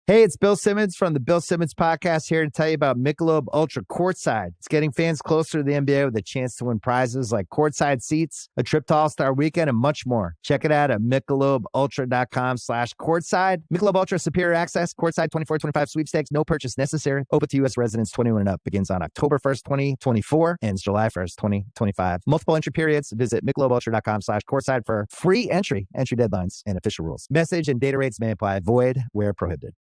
Hey, it's Bill Simmons from the Bill Simmons Podcast here to tell you about Michelob Ultra Courtside. It's getting fans closer to the NBA with a chance to win prizes like courtside seats, a trip to All-Star Weekend, and much more. Check it out at MichelobUltra.com/courtside. Michelob Ultra Superior Access, Courtside 24-25 sweepstakes, no purchase necessary. Open to U.S. residents 21 and up. Begins on October 1st, 2024, ends July 1st, 2025. Multiple entry periods. Visit MichelobUltra.com/courtside for free entry deadlines, and official rules. Message and data rates may apply. Void where prohibited.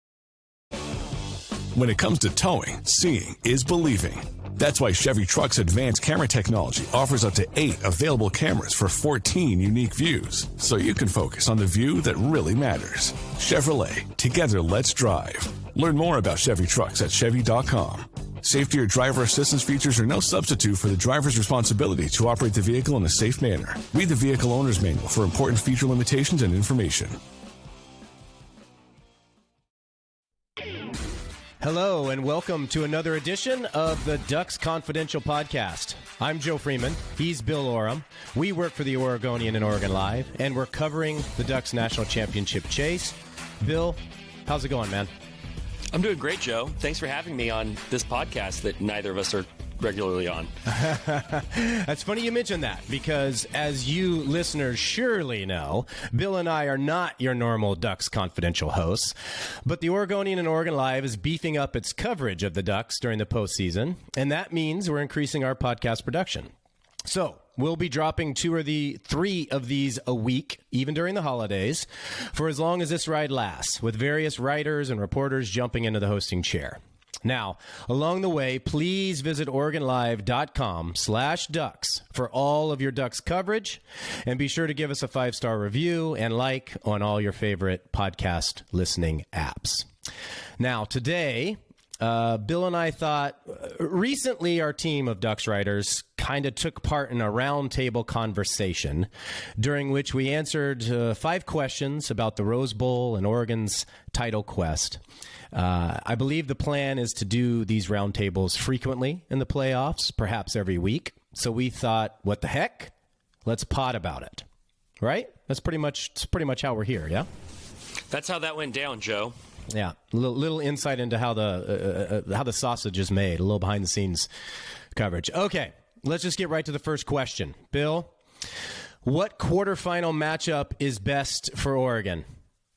When it comes to towing, seeing is believing. That's why Chevy Truck's advanced camera technology offers up to 8 available cameras for 14 unique views, so you can focus on the view that really matters. Chevrolet, together let's drive. Learn more about Chevy Trucks at Chevy.com. Safety or driver assistance features are no substitute for the driver's responsibility to operate the vehicle in a safe manner. Read the vehicle owner's manual for important feature limitations and information. Hello, and welcome to another edition of the Ducks Confidential Podcast. I'm Joe Freeman. He's Bill Oram. We work for the Oregonian and Oregon Live, and we're covering the Ducks National Championship chase. Bill, how's it going, man? I'm doing great, Joe. Thanks for having me on this podcast that neither of us are regularly on. That's funny you mentioned that, because as you listeners surely know, Bill and I are not your normal Ducks Confidential hosts, but the Oregonian and Oregon Live is beefing up its coverage of the Ducks during the postseason, and that means we're increasing our podcast production. So we'll be dropping 2 or 3 of these a week, even during the holidays, for as long as this ride lasts, with various writers and reporters jumping into the hosting chair. Now, along the way, please visit OregonLive.com/Ducks for all of your Ducks coverage, and be sure to give us a 5-star review and like on all your favorite podcast listening apps. Now, today, Bill and I thought recently our team of Ducks writers kind of took part in a roundtable conversation during which we answered 5 questions about the Rose Bowl and Oregon's title quest. I believe the plan is to do these roundtables frequently in the playoffs, perhaps every week. So we thought, what the heck? Let's pod about it. Right? That's pretty much how we're here, yeah? That's how that went down, Joe. Yeah, a little insight into how the sausage is made, a little behind the scenes coverage. Okay, let's just get right to the first question. Bill, what quarterfinal matchup is best for Oregon?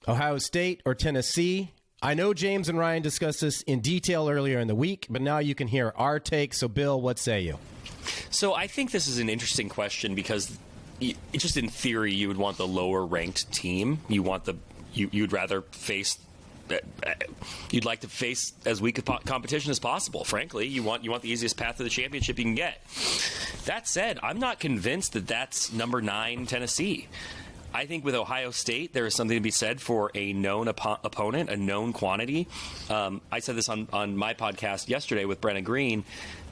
Ohio State or Tennessee? I know James and Ryan discussed this in detail earlier in the week, but now you can hear our take. So, Bill, what say you? So I think this is an interesting question because just in theory, you would want the lower-ranked team. You'd rather face. You'd like to face as weak a competition as possible. Frankly, you want the easiest path to the championship you can get. That said, I'm not convinced that that's number 9 Tennessee. I think with Ohio State, there is something to be said for a known opponent, a known quantity. I said this on my podcast yesterday with Brenna Green,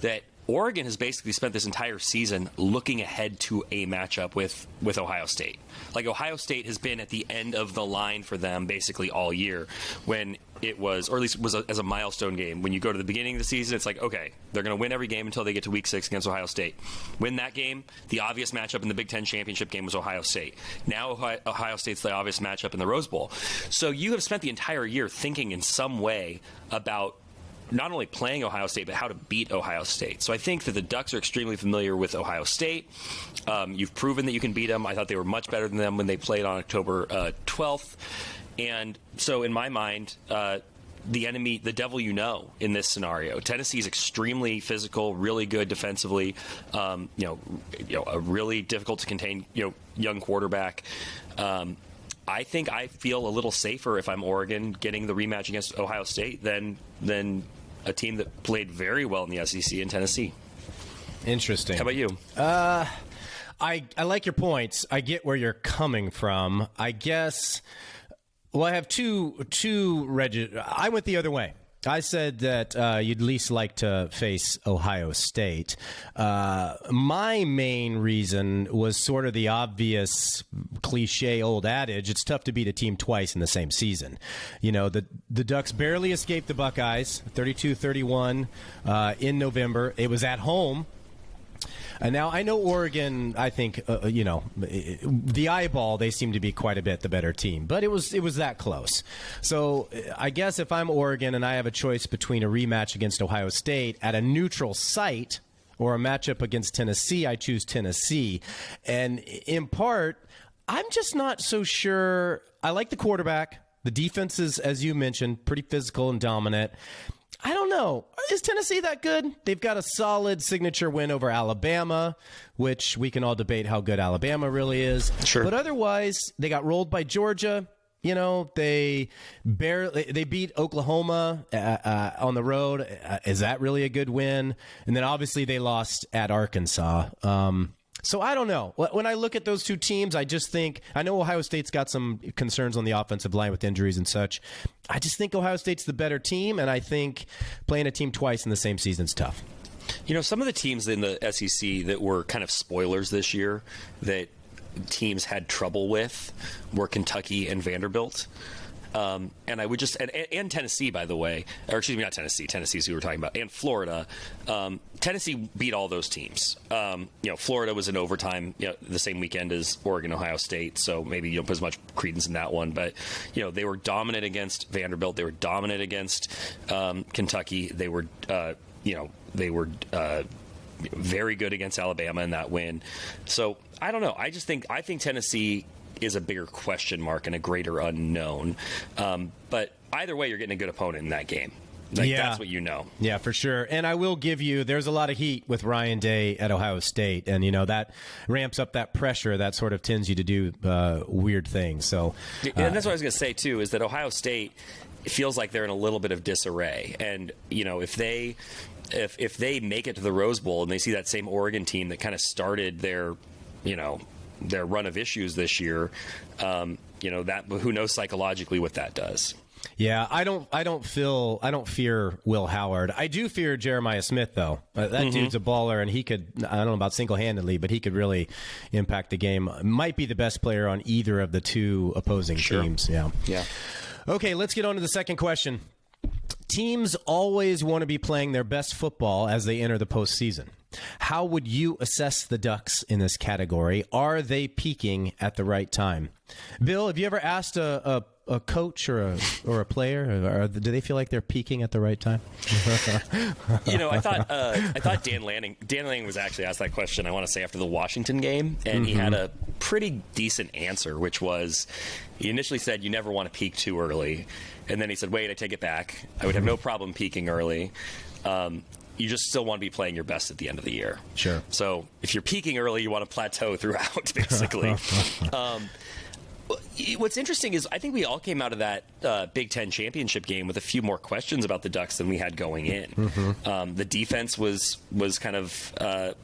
that Oregon has basically spent this entire season looking ahead to a matchup with Ohio State. Like, Ohio State has been at the end of the line for them basically all year, when it was, or at least it was as a milestone game. When you go to the beginning of the season, it's like, okay, they're going to win every game until they get to week 6 against Ohio State. Win that game. The obvious matchup in the Big Ten championship game was Ohio State. Now Ohio State's the obvious matchup in the Rose Bowl. So you have spent the entire year thinking in some way about not only playing Ohio State, but how to beat Ohio State. So I think that the Ducks are extremely familiar with Ohio State. You've proven that you can beat them. I thought they were much better than them when they played on October 12th. And so in my mind, the enemy, the devil you know in this scenario. Tennessee is extremely physical, really good defensively, a really difficult to contain, young quarterback. I think I feel a little safer if I'm Oregon getting the rematch against Ohio State than a team that played very well in the SEC in Tennessee. Interesting. How about you? I like your points. I get where you're coming from. I guess. Well, I have two. I went the other way. I said that you'd least like to face Ohio State. My main reason was sort of the obvious cliche old adage, it's tough to beat a team twice in the same season. The Ducks barely escaped the Buckeyes, 32-31 in November. It was at home. Now, I know Oregon, I think, the eyeball, they seem to be quite a bit the better team, but it was that close. So I guess if I'm Oregon and I have a choice between a rematch against Ohio State at a neutral site or a matchup against Tennessee, I choose Tennessee. And in part, I'm just not so sure. I like the quarterback. The defense is, as you mentioned, pretty physical and dominant. I don't know. Is Tennessee that good? They've got a solid signature win over Alabama, which we can all debate how good Alabama really is. Sure. But otherwise, they got rolled by Georgia. They beat Oklahoma on the road. Is that really a good win? And then obviously they lost at Arkansas. So I don't know. When I look at those two teams, I just think – I know Ohio State's got some concerns on the offensive line with injuries and such. I just think Ohio State's the better team, and I think playing a team twice in the same season is tough. Some of the teams in the SEC that were kind of spoilers this year that teams had trouble with were Kentucky and Vanderbilt. And I would just and Tennessee, by the way, or excuse me, not Tennessee. Tennessee's who we were talking about, and Florida. Tennessee beat all those teams. Florida was in overtime, the same weekend as Oregon, Ohio State. So maybe you don't put as much credence in that one. But they were dominant against Vanderbilt. They were dominant against Kentucky. They were very good against Alabama in that win. So I don't know. I think Tennessee is a bigger question mark and a greater unknown. But either way, you're getting a good opponent in that game. That's what you know. Yeah, for sure. And I will give you, there's a lot of heat with Ryan Day at Ohio State. And, that ramps up that pressure that sort of tends you to do weird things. So, and that's what I was going to say, too, is that Ohio State feels like they're in a little bit of disarray. And, if they make it to the Rose Bowl and they see that same Oregon team that kind of started their run of issues this year, that who knows psychologically what that does. Yeah, I don't fear Will Howard. I do fear Jeremiah Smith, though. That dude's a baller, and he could, I don't know about single-handedly, but he could really impact the game. Might be the best player on either of the two opposing teams. Yeah. Okay, let's get on to the second question. Teams always want to be playing their best football as they enter the postseason. How would you assess the Ducks in this category? Are they peaking at the right time? Bill, have you ever asked a coach or a player, or do they feel like they're peaking at the right time? I thought Dan Lanning was actually asked that question, I want to say, after the Washington game, and he had a pretty decent answer, which was he initially said you never want to peak too early, and then he said, wait, I take it back. I would have no problem peaking early. You just still want to be playing your best at the end of the year. Sure. So if you're peaking early, you want to plateau throughout, basically. What's interesting is I think we all came out of that Big Ten championship game with a few more questions about the Ducks than we had going in. The defense was kind of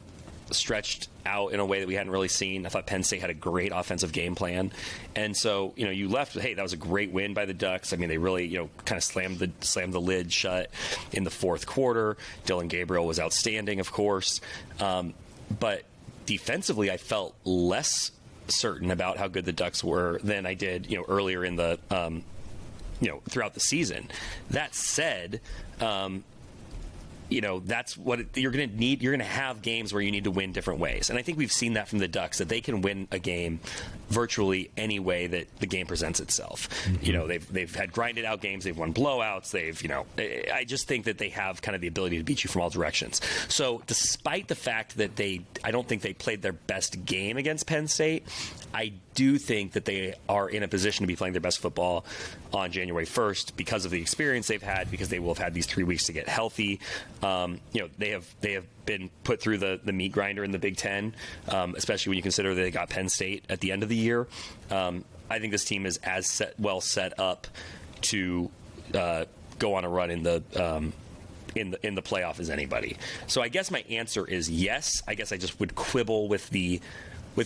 stretched out in a way that we hadn't really seen. I thought Penn State had a great offensive game plan. And so, you left with, hey, that was a great win by the Ducks. I mean, they really, kind of slammed the lid shut in the fourth quarter. Dylan Gabriel was outstanding, of course. But defensively, I felt less certain about how good the Ducks were than I did, earlier in the, throughout the season. That said, that's what you're going to need. You're going to have games where you need to win different ways. And I think we've seen that from the Ducks, that they can win a game virtually any way that the game presents itself. They've had grinded out games. They've won blowouts. I just think that they have kind of the ability to beat you from all directions. So despite the fact that I don't think they played their best game against Penn State, I do think that they are in a position to be playing their best football on January 1st because of the experience they've had, because they will have had these 3 weeks to get healthy. They have been put through the meat grinder in the Big Ten, especially when you consider that they got Penn State at the end of the year. I think this team is as well set up to go on a run in the playoff as anybody. So I guess my answer is yes. I guess I just would quibble with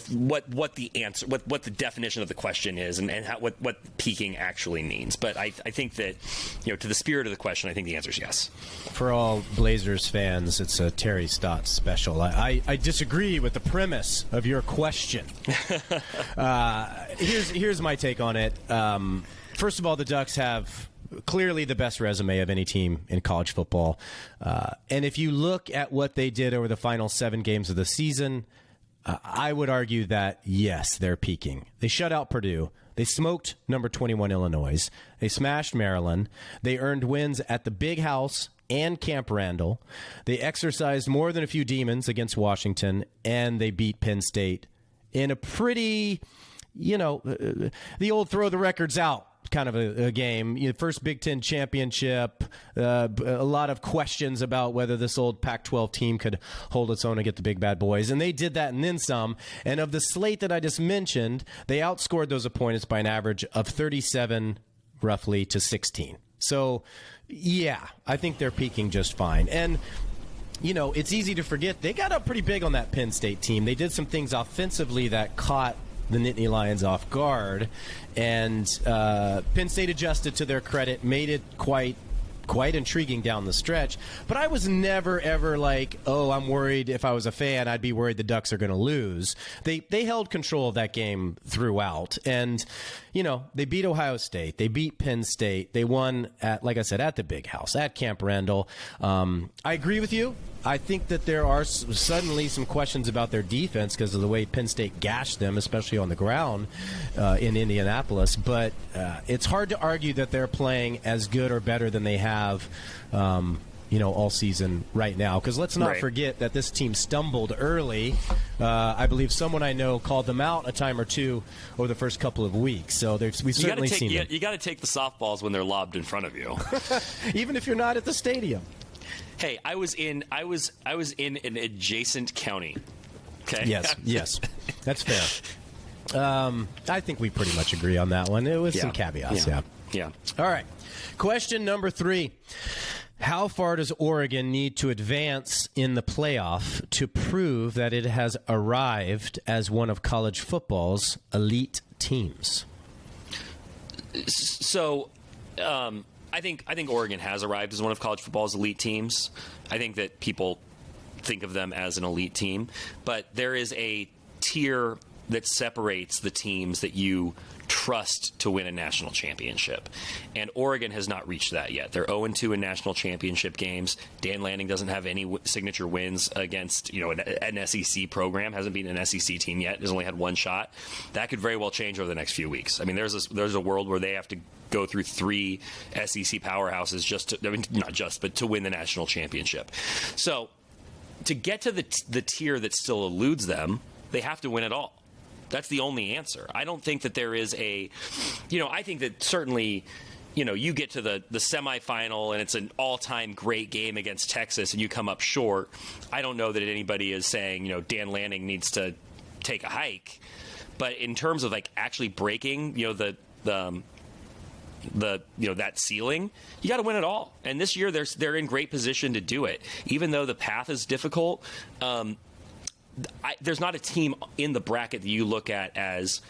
what the definition of the question is and what peaking actually means. But I think that, to the spirit of the question, I think the answer is yes. For all Blazers fans, it's a Terry Stotts special. I disagree with the premise of your question. Here's my take on it. First of all, the Ducks have clearly the best resume of any team in college football. And if you look at what they did over the final 7 games of the season, I would argue that, yes, they're peaking. They shut out Purdue. They smoked number 21 Illinois. They smashed Maryland. They earned wins at the Big House and Camp Randall. They exercised more than a few demons against Washington, and they beat Penn State in a pretty, the old throw the records out kind of a game. First Big Ten championship, a lot of questions about whether this old Pac-12 team could hold its own against the big bad boys, and they did that and then some. And of the slate that I just mentioned, they outscored those opponents by an average of 37 roughly to 16. So, yeah, I think they're peaking just fine. And it's easy to forget they got up pretty big on that Penn State team. They did some things offensively that caught the Nittany Lions off guard, and Penn State adjusted to their credit, made it quite intriguing down the stretch. But I was never, ever like, oh, I'm worried. If I was a fan, I'd be worried the Ducks are going to lose. They held control of that game throughout. And, they beat Ohio State. They beat Penn State. They won, like I said, at the Big House, at Camp Randall. I agree with you. I think that there are suddenly some questions about their defense because of the way Penn State gashed them, especially on the ground in Indianapolis. But it's hard to argue that they're playing as good or better than they have, all season right now. Because let's not forget that this team stumbled early. I believe someone I know called them out a time or two over the first couple of weeks. So we've certainly seen them. You got to take the softballs when they're lobbed in front of you, even if you're not at the stadium. Hey, I was in an adjacent county. Okay. Yes, that's fair. I think we pretty much agree on that one. It was some caveats. Yeah. All right. Question number 3. How far does Oregon need to advance in the playoff to prove that it has arrived as one of college football's elite teams? So, I think Oregon has arrived as one of college football's elite teams. I think that people think of them as an elite team, but there is a tier that separates the teams that you trust to win a national championship. And Oregon has not reached that yet. They're 0-2 in national championship games. Dan Lanning doesn't have any signature wins against, an SEC program. Hasn't beaten an SEC team yet. Has only had one shot. That could very well change over the next few weeks. I mean, there's a world where they have to go through 3 SEC powerhouses but to win the national championship. So to get to the tier that still eludes them, they have to win it all. That's the only answer. I don't think that there is I think that certainly, you get to the semifinal and it's an all-time great game against Texas and you come up short. I don't know that anybody is saying, Dan Lanning needs to take a hike. But in terms of actually breaking, that ceiling, you got to win it all. And this year they're in great position to do it. Even though the path is difficult, there's not a team in the bracket that you look at as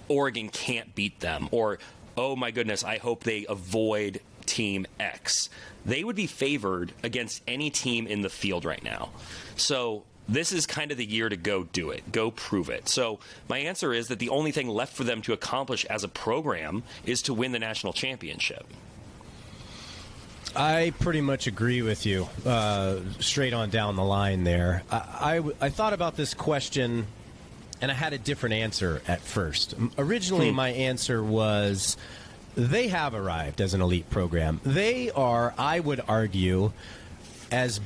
Oregon can't beat them or, oh my goodness, I hope they avoid team X. They would be favored against any team in the field right now. So this is kind of the year to go do it, go prove it. So my answer is that the only thing left for them to accomplish as a program is to win the national championship. I pretty much agree with you, straight on down the line there. I thought about this question, and I had a different answer at first. Originally, my answer was they have arrived as an elite program. They are, I would argue, as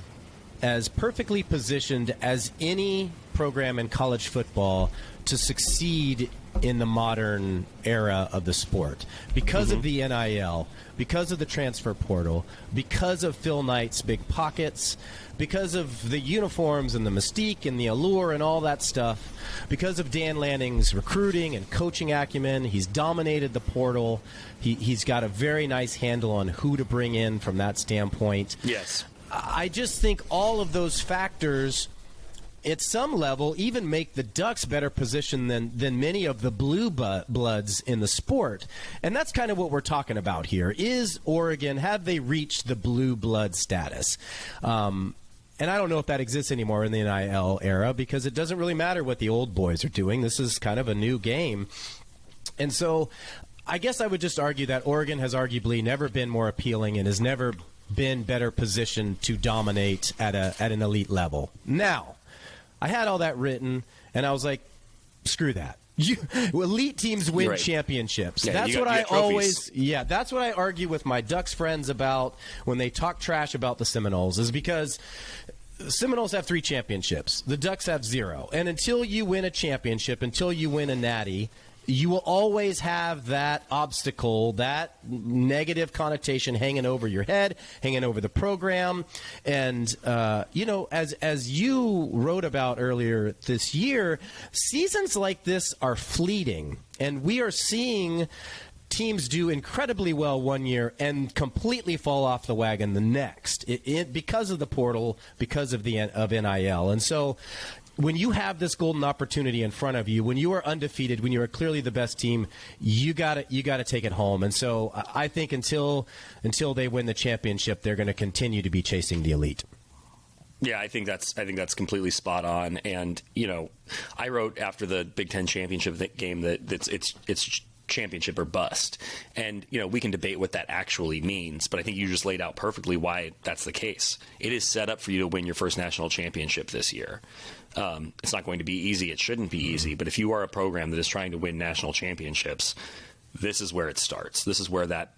perfectly positioned as any program in college football to succeed in the modern era of the sport because of the NIL, because of the transfer portal, because of Phil Knight's big pockets, because of the uniforms and the mystique and the allure and all that stuff, because of Dan Lanning's recruiting and coaching acumen. He's dominated the portal. He's got a very nice handle on who to bring in from that standpoint. Yes. I just think all of those factors at some level even make the Ducks better positioned than many of the blue bloods in the sport. And that's kind of what we're talking about here. Is Oregon, have they reached the blue blood status? And I don't know if that exists anymore in the NIL era because it doesn't really matter what the old boys are doing. This is kind of a new game. And so I guess I would just argue that Oregon has arguably never been more appealing and has never been better positioned to dominate at an elite level. Now, I had all that written, and I was like, screw that. Elite teams win championships. Yeah, that's what I always. Yeah, that's what I argue with my Ducks friends about when they talk trash about the Seminoles. Is because Seminoles have 3 championships. The Ducks have 0. And until you win a championship, until you win a natty, you will always have that obstacle, that negative connotation hanging over your head, hanging over the program. And, as you wrote about earlier this year, seasons like this are fleeting. And we are seeing teams do incredibly well one year and completely fall off the wagon the next because of the portal, because of NIL. And so when you have this golden opportunity in front of you, when you are undefeated, when you are clearly the best team, you got to take it home. And so I think until they win the championship, they're going to continue to be chasing the elite. Yeah, I think that's completely spot on. And I wrote after the Big Ten championship game that it's championship or bust. And, we can debate what that actually means, but I think you just laid out perfectly why that's the case. It is set up for you to win your first national championship this year. It's not going to be easy. It shouldn't be easy. But if you are a program that is trying to win national championships, this is where it starts. This is where that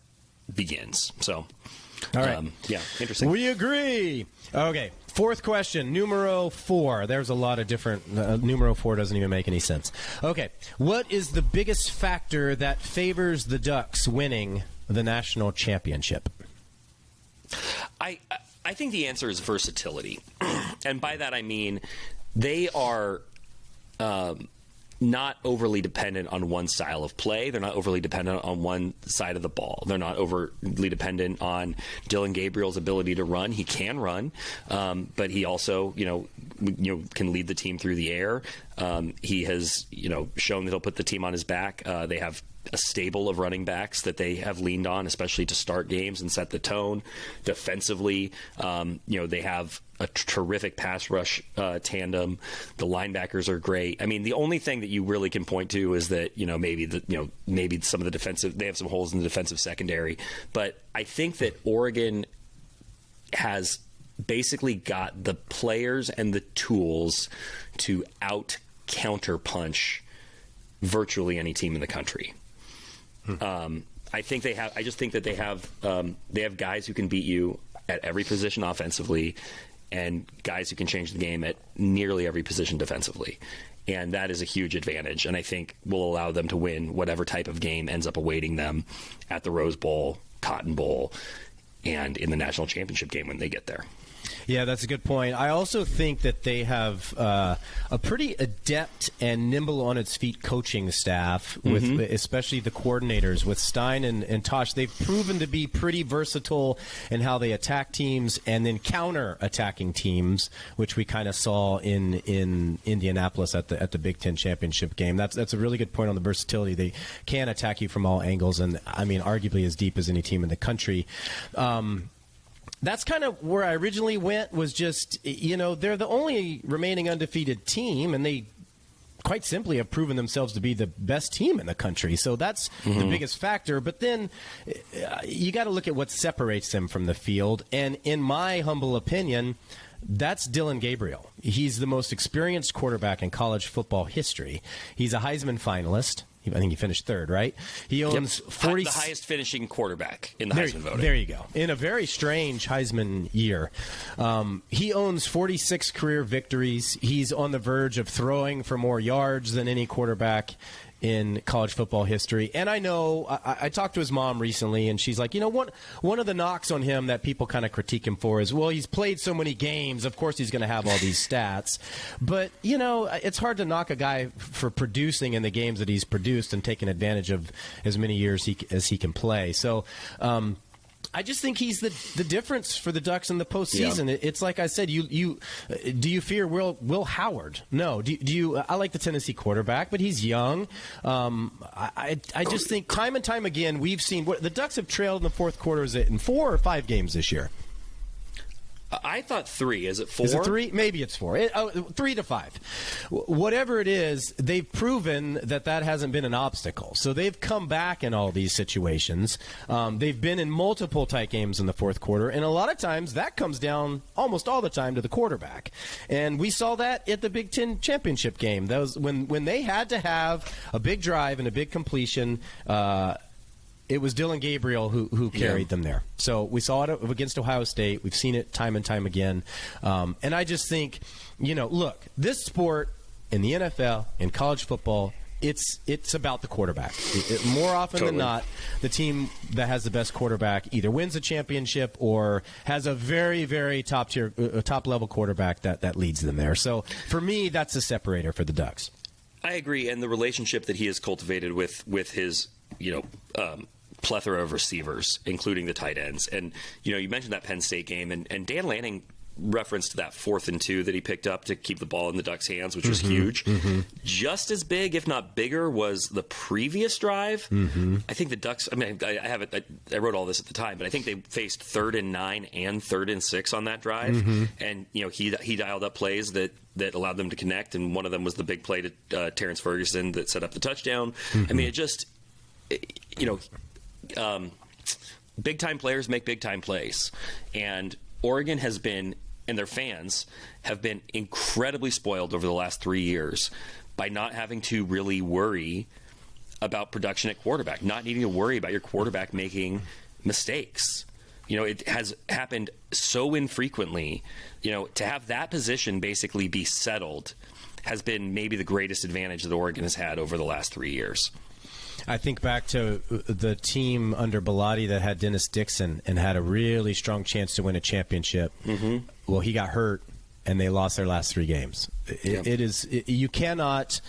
begins. So, all right. Interesting. We agree. Okay. 4th question, numero 4. There's a lot of different. Numero 4 doesn't even make any sense. Okay. What is the biggest factor that favors the Ducks winning the national championship? I think the answer is versatility. And by that I mean they are not overly dependent on one style of play. They're not overly dependent on one side of the ball. They're not overly dependent on Dylan Gabriel's ability to run. He can run, but he also, can lead the team through the air. He has, shown that he'll put the team on his back. They have a stable of running backs that they have leaned on, especially to start games and set the tone. Defensively, they have a terrific pass rush tandem. The linebackers are great. I mean, the only thing that you really can point to is that maybe some of the defensive, they have some holes in the defensive secondary. But I think that Oregon has basically got the players and the tools to out counterpunch virtually any team in the country. I think they have. I just think that they have guys who can beat you at every position offensively, and guys who can change the game at nearly every position defensively. And that is a huge advantage, and I think will allow them to win whatever type of game ends up awaiting them at the Rose Bowl, Cotton Bowl, and in the national championship game when they get there. Yeah, that's a good point. I also think that they have a pretty adept and nimble on its feet coaching staff, with especially the coordinators with Stein and Tosh. They've proven to be pretty versatile in how they attack teams and then counter-attacking teams, which we kind of saw in Indianapolis at the Big Ten championship game. That's a really good point on the versatility. They can attack you from all angles, and I mean, arguably as deep as any team in the country. That's kind of where I originally went, was just, they're the only remaining undefeated team, and they quite simply have proven themselves to be the best team in the country. So that's the biggest factor. But then you got to look at what separates them from the field. And in my humble opinion, that's Dylan Gabriel. He's the most experienced quarterback in college football history. He's a Heisman finalist. I think he finished 3rd, right? He owns 40. The highest finishing quarterback in the Heisman voting. There you go. In a very strange Heisman year. He owns 46 career victories. He's on the verge of throwing for more yards than any quarterback in college football history. And I know, I talked to his mom recently, and she's like, one of the knocks on him that people kind of critique him for is, well, he's played so many games, of course he's going to have all these stats. But, it's hard to knock a guy for producing in the games that he's produced and taking advantage of as many years as he can play. So, I just think he's the difference for the Ducks in the postseason. Yeah. It's like I said, do you fear Will Howard? No. Do you? I like the Tennessee quarterback, but he's young. I just think time and time again we've seen the Ducks have trailed in the fourth quarters in 4 or 5 games this year. I thought 3. Is it 4? Is it 3? Maybe it's 4. 3 to 5. Whatever it is, they've proven that hasn't been an obstacle. So they've come back in all these situations. They've been in multiple tight games in the fourth quarter, and a lot of times that comes down almost all the time to the quarterback. And we saw that at the Big Ten championship game. That was when they had to have a big drive and a big completion. It was Dylan Gabriel who carried them there. So we saw it against Ohio State. We've seen it time and time again. And I just think, look, this sport in the NFL, in college football, it's about the quarterback. More often than not, the team that has the best quarterback either wins a championship or has a very, very top-level quarterback that leads them there. So for me, that's a separator for the Ducks. I agree, and the relationship that he has cultivated with his plethora of receivers, including the tight ends. And, you mentioned that Penn State game, and Dan Lanning referenced that 4th and 2 that he picked up to keep the ball in the Ducks' hands, which was huge. Just as big, if not bigger, was the previous drive. I think the Ducks, I wrote all this at the time, but I think they faced 3rd and 9 and 3rd and 6 on that drive. And, he dialed up plays that allowed them to connect, and one of them was the big play to Terrence Ferguson that set up the touchdown. I mean, big-time players make big-time plays. And Oregon has been, and their fans have been incredibly spoiled over the last 3 years by not having to really worry about production at quarterback, not needing to worry about your quarterback making mistakes. It has happened so infrequently. To have that position basically be settled has been maybe the greatest advantage that Oregon has had over the last 3 years. I think back to the team under Bellotti that had Dennis Dixon and had a really strong chance to win a championship. Well, he got hurt, and they lost their last 3 games. You cannot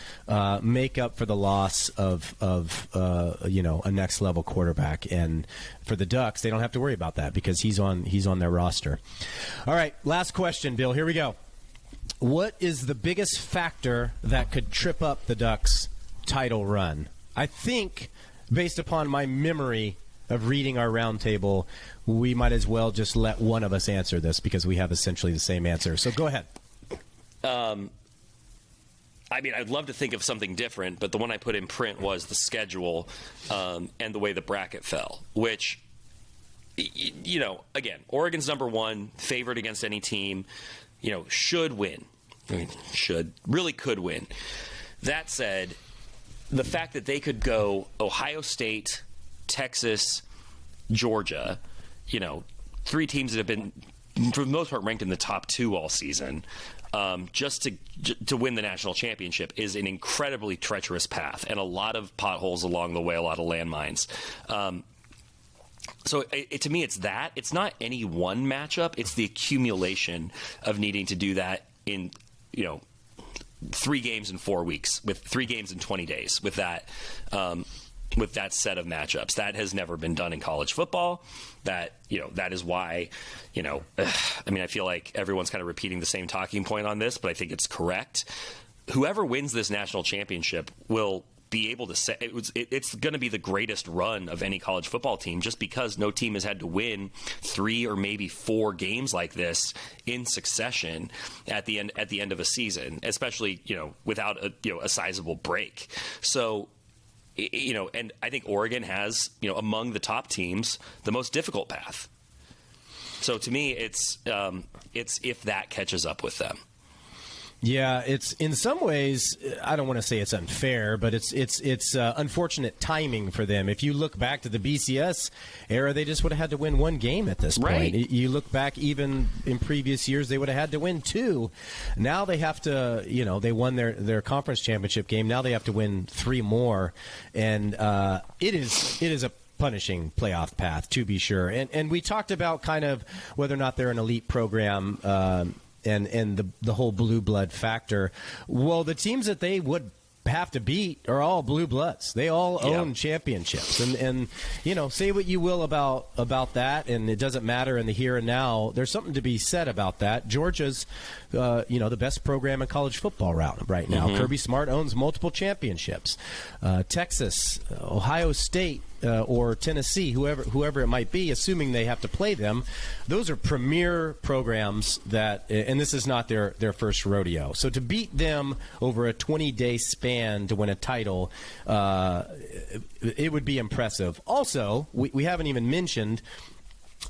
make up for the loss of a next level quarterback. And for the Ducks, they don't have to worry about that because he's on their roster. All right, last question, Bill. Here we go. What is the biggest factor that could trip up the Ducks' title run? I think, based upon my memory of reading our roundtable, we might as well just let one of us answer this because we have essentially the same answer. So go ahead. I'd love to think of something different, but the one I put in print was the schedule and the way the bracket fell, which, again, Oregon's number 1, favored against any team, should win. Really could win. That said, the fact that they could go Ohio State, Texas, Georgia, 3 teams that have been, for the most part, ranked in the top 2 all season, just to win the national championship is an incredibly treacherous path and a lot of potholes along the way, a lot of landmines. So to me, it's that. It's not any one matchup. It's the accumulation of needing to do that in, 3 games in 4 weeks, with 3 games in 20 days, with that set of matchups. That has never been done in college football. That is why, I feel like everyone's kind of repeating the same talking point on this, but I think it's correct. Whoever wins this national championship will be able to say it's going to be the greatest run of any college football team, just because no team has had to win 3 or maybe 4 games like this in succession at the end of a season, especially without a sizable break. So and I think Oregon has among the top teams the most difficult path. So to me, it's if that catches up with them. Yeah, it's in some ways, I don't want to say it's unfair, but it's unfortunate timing for them. If you look back to the BCS era, they just would have had to win 1 game at this point. Right. You look back even in previous years, they would have had to win 2. Now they have to, they won their conference championship game. Now they have to win 3 more. And it is a punishing playoff path, to be sure. And we talked about kind of whether or not they're an elite program, and the whole blue blood factor. Well, the teams that they would have to beat are all blue bloods. They all own championships. And say what you will about that, and it doesn't matter in the here and now. There's something to be said about that. Georgia's the best program in college football right now. Kirby Smart owns multiple championships. Texas, Ohio State, or Tennessee, whoever it might be, assuming they have to play them, those are premier programs that, and this is not their first rodeo. So to beat them over a 20-day span to win a title, it would be impressive. Also, we haven't even mentioned,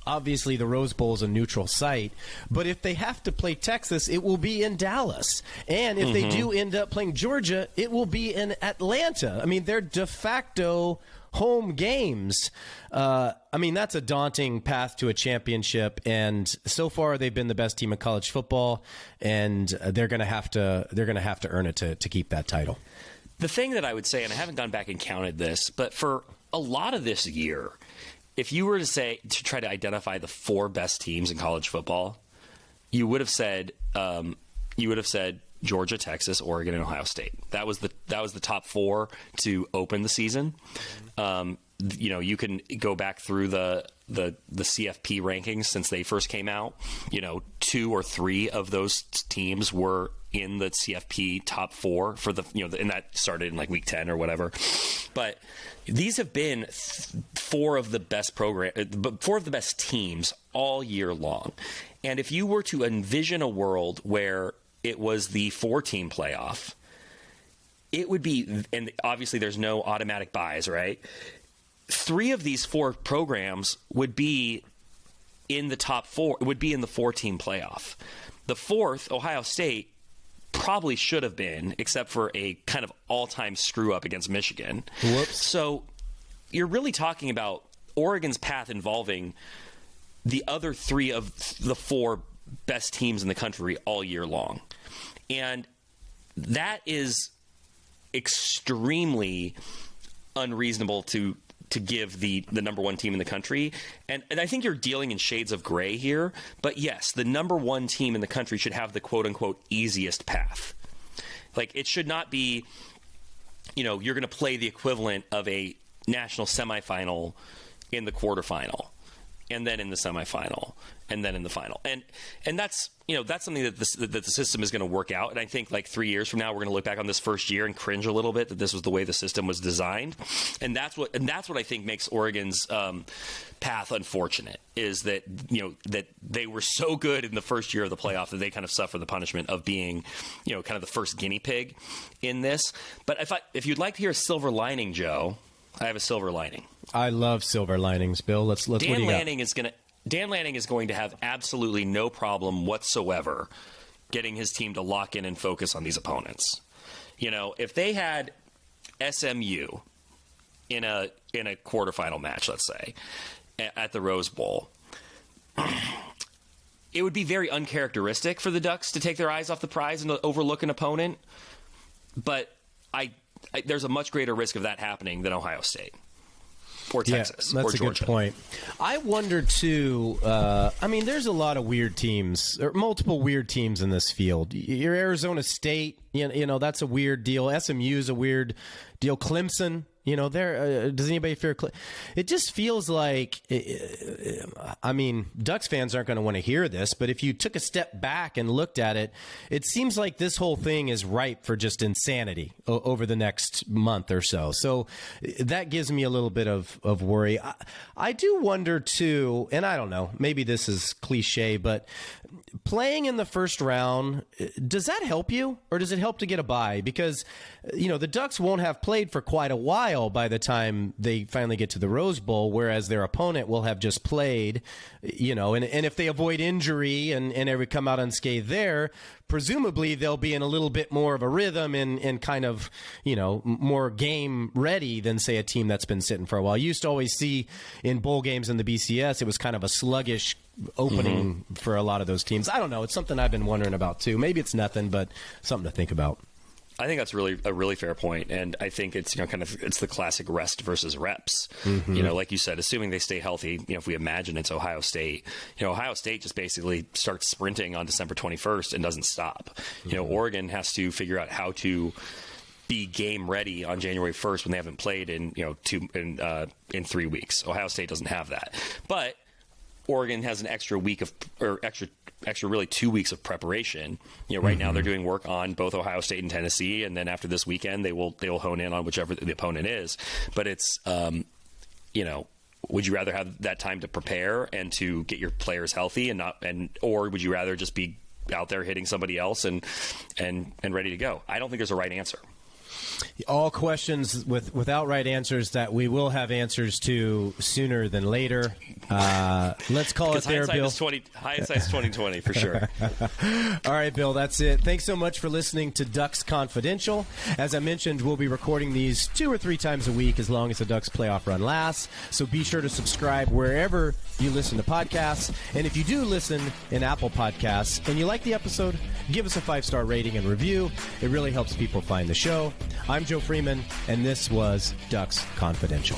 obviously, the Rose Bowl is a neutral site, but if they have to play Texas, it will be in Dallas. And if they do end up playing Georgia, it will be in Atlanta. I mean, they're de facto home games. That's a daunting path to a championship, and so far they've been the best team in college football, and they're going to have to earn it to keep that title. The thing that I would say, and I haven't gone back and counted this, but for a lot of this year, if you were to try to identify the 4 best teams in college football, you would have said Georgia, Texas, Oregon, and Ohio State. That was the top 4 to open the season. You can go back through the CFP rankings since they first came out. 2 or 3 of those teams were in the CFP top 4 for and that started in like week 10 or whatever. But these have been 4 of the best teams all year long. And if you were to envision a world where it was the 4-team playoff, it would be, and obviously there's no automatic buys, right? 3 of these 4 programs would be in the top 4, would be in the 4-team playoff. The 4th, Ohio State, probably should have been, except for a kind of all-time screw-up against Michigan. Whoops. So you're really talking about Oregon's path involving the other 3 of the 4 best teams in the country all year long. And that is extremely unreasonable to give the number 1 team in the country. And I think you're dealing in shades of gray here. But yes, the number 1 team in the country should have the quote-unquote easiest path. Like, it should not be, you're going to play the equivalent of a national semifinal in the quarterfinal, and then in the semifinal, and then in the final. And that's something that the system is going to work out. And I think like 3 years from now, we're going to look back on this first year and cringe a little bit that this was the way the system was designed. And that's what I think makes Oregon's path unfortunate, is that that they were so good in the first year of the playoff that they kind of suffer the punishment of being kind of the first guinea pig in this. But if you'd like to hear a silver lining, Joe, I have a silver lining. I love silver linings, Bill. Let's. Dan Lanning is going to have absolutely no problem whatsoever getting his team to lock in and focus on these opponents. If they had SMU in a quarterfinal match, let's say, at the Rose Bowl, it would be very uncharacteristic for the Ducks to take their eyes off the prize and to overlook an opponent. But there's a much greater risk of that happening than Ohio State. Or Texas, that's or a Georgia. Good point. I wonder, too, there's a lot of weird teams, or multiple weird teams in this field. Your Arizona State, that's a weird deal. SMU is a weird deal. Clemson, does anybody fear Clemson? It just feels like, Ducks fans aren't going to want to hear this, but if you took a step back and looked at it, it seems like this whole thing is ripe for just insanity over the next month or so. So that gives me a little bit of worry. I do wonder, too, and I don't know, maybe this is cliche, but playing in the first round, does that help you, or does it help to get a bye? Because, the Ducks won't have played for quite a while by the time they finally get to the Rose Bowl, whereas their opponent will have just played, and if they avoid injury and ever come out unscathed there, presumably they'll be in a little bit more of a rhythm and kind of, more game ready than, say, a team that's been sitting for a while. You used to always see in bowl games in the BCS, it was kind of a sluggish opening for a lot of those teams. I don't know. It's something I've been wondering about, too. Maybe it's nothing, but something to think about. I think that's a really fair point, and I think it's it's the classic rest versus reps. Like you said, assuming they stay healthy. If we imagine it's Ohio State, Ohio State just basically starts sprinting on December 21st and doesn't stop. Oregon has to figure out how to be game ready on January 1st when they haven't played in 3 weeks. Ohio State doesn't have that, but Oregon has an extra week extra really 2 weeks of preparation. Right now they're doing work on both Ohio State and Tennessee, and then after this weekend they will hone in on whichever the opponent is. But it's would you rather have that time to prepare and to get your players healthy or would you rather just be out there hitting somebody else and ready to go? I don't think there's a right answer. All questions without right answers that we will have answers to sooner than later. Let's call it there, Bill. Hindsight's 2020 for sure. All right, Bill, that's it. Thanks so much for listening to Ducks Confidential. As I mentioned, we'll be recording these 2 or 3 times a week as long as the Ducks playoff run lasts. So be sure to subscribe wherever you listen to podcasts. And if you do listen in Apple Podcasts and you like the episode, give us a 5-star rating and review. It really helps people find the show. I'm Joe Freeman, and this was Ducks Confidential.